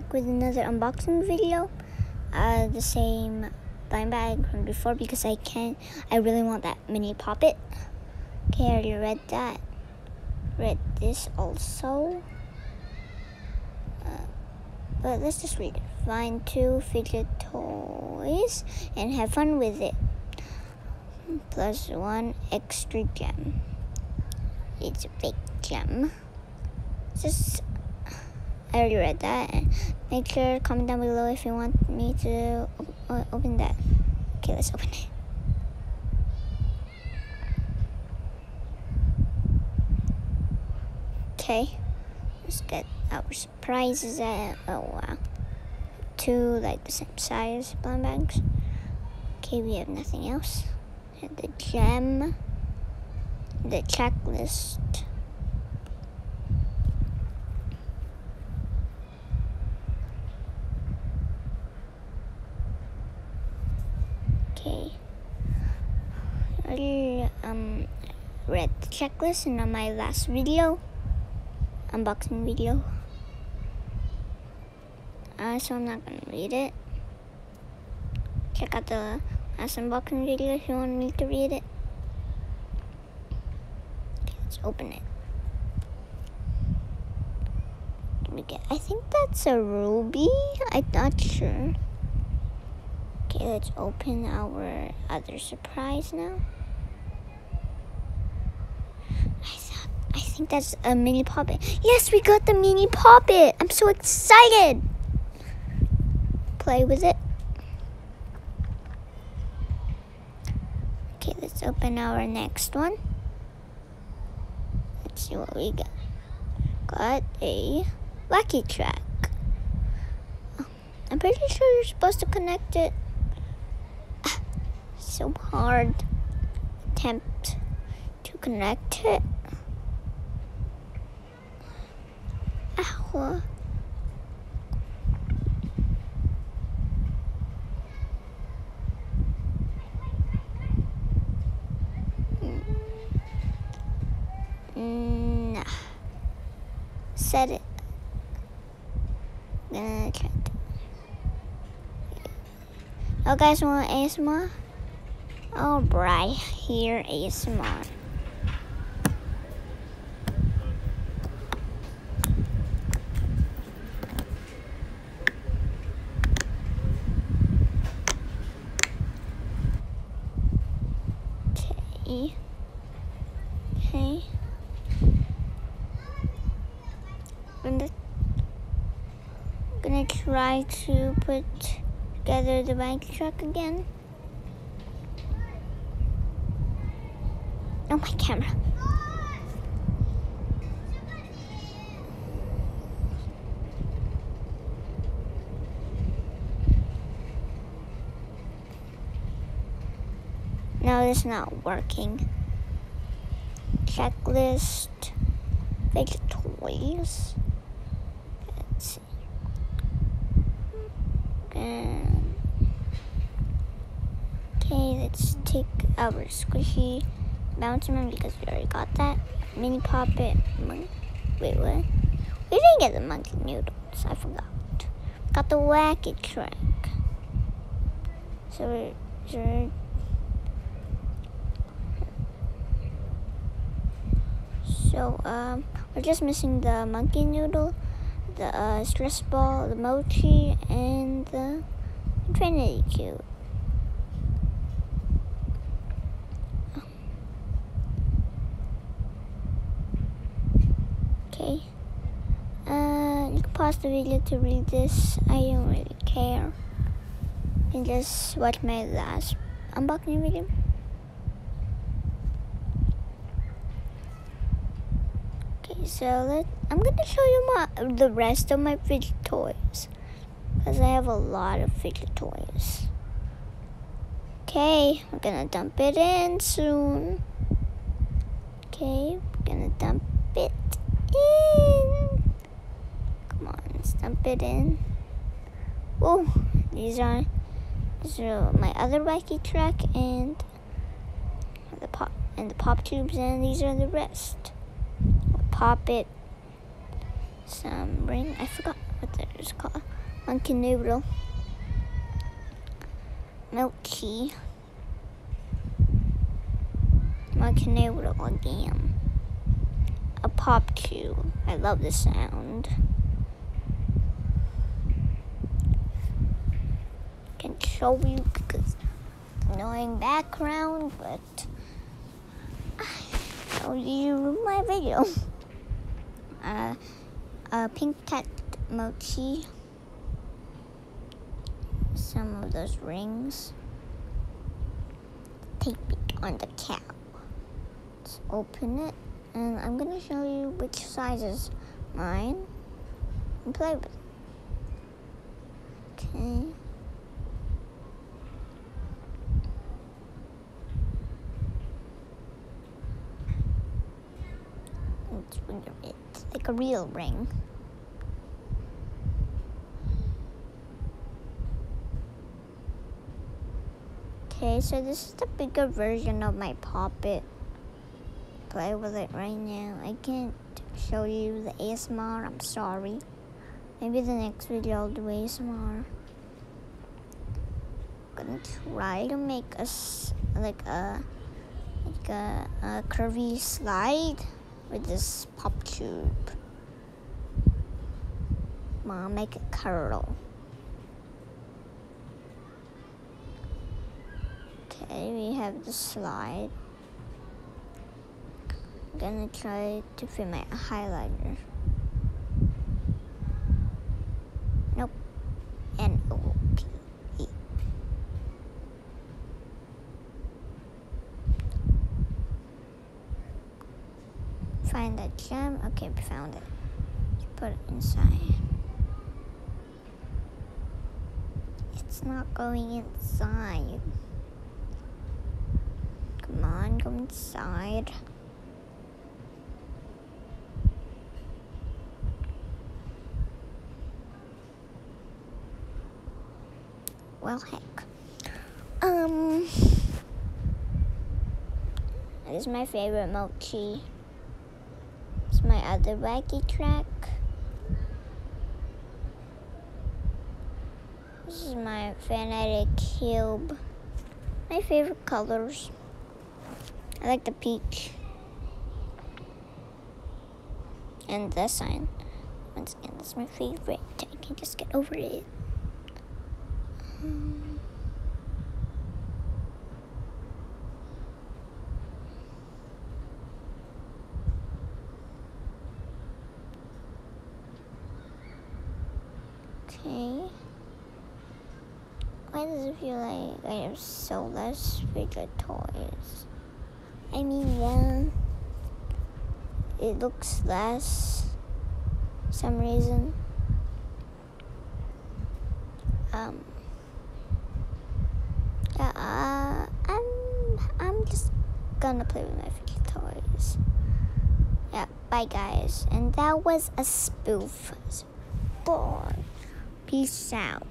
back with another unboxing video. The same blind bag from before because I really want that mini poppet. Okay, I already read that. Read this also. But let's just read it. Find 2 fidget toys and have fun with it. Plus 1 extra gem. It's a big gem. I already read that. Make sure to comment down below if you want me to open that. Okay, let's open it. Okay, let's get our surprises at. Oh wow, 2 like the same size blind bags. Okay, we have nothing else. And the gem, the checklist. Okay, I already read the checklist in my last video, unboxing video. So I'm not gonna read it. Check out the last unboxing video if you want me to read it. Okay, let's open it. I think that's a ruby. I'm not sure. Okay, let's open our other surprise now. I think that's a mini poppet. Yes, we got the mini poppet. I'm so excited. Play with it. Okay, let's open our next one. Let's see what we got. Got a wacky track. I'm pretty sure you're supposed to connect it. So hard. Attempt to connect it. Ow. Nah. Set it. I'm gonna try it. Oh, guys, want ASMR? Alright, here ASMR. Okay. I'm gonna try to put together the bike truck again. Oh, my camera. No, it's not working. Checklist. Fidget toys. Let's see. Okay, let's take our squishy bouncy man because we already got that. Mini poppet. Wait, what? We didn't get the monkey noodles. I forgot. Got the wacky track. So we're just missing the monkey noodle, the stress ball, the mochi, and the Infinity Cube. Okay. You can pause the video to read this. I don't really care. And just watch my last unboxing video. Okay, so I'm gonna show you the rest of my fidget toys because I have a lot of fidget toys. Okay, we're gonna dump it in soon. Okay, we're gonna dump it in. Come on, let's dump it in. Oh, these are my other wacky track and the pop tubes, and these are the rest. We'll pop it. Some ring. I forgot what that is called. Monkey noodle. Milky. Monkey noodle again. A pop cue. I love the sound. Can show you because annoying background, but I show you my video. Pink cat mochi. Some of those rings. Tape it on the cow. Let's open it, and I'm gonna show you which size is mine and play with it. Okay. It's like a real ring. Okay, so this is the bigger version of my puppet. Play with it right now. I can't show you the ASMR. I'm sorry. Maybe the next video I'll do ASMR. I'm gonna try to make a curvy slide with this pop tube. Mom, make it curl. Okay, we have the slide. I'm gonna try to fit my highlighter. Nope. N-O-P-E. Find that gem. Okay, we found it. Let's put it inside. It's not going inside. Come on, go inside. Well, heck. This is my favorite mochi. It's my other wacky track. This is my fanatic cube. My favorite colors. I like the peach. And the sign. Once again, that's my favorite. I can't just get over it. Okay. Why does it feel like I have so less Fidget toys? I mean, yeah, it looks less for some reason. Yeah, I'm just gonna play with my Fidget toys. Yeah, bye guys. And that was a spoof. Bye. Peace out.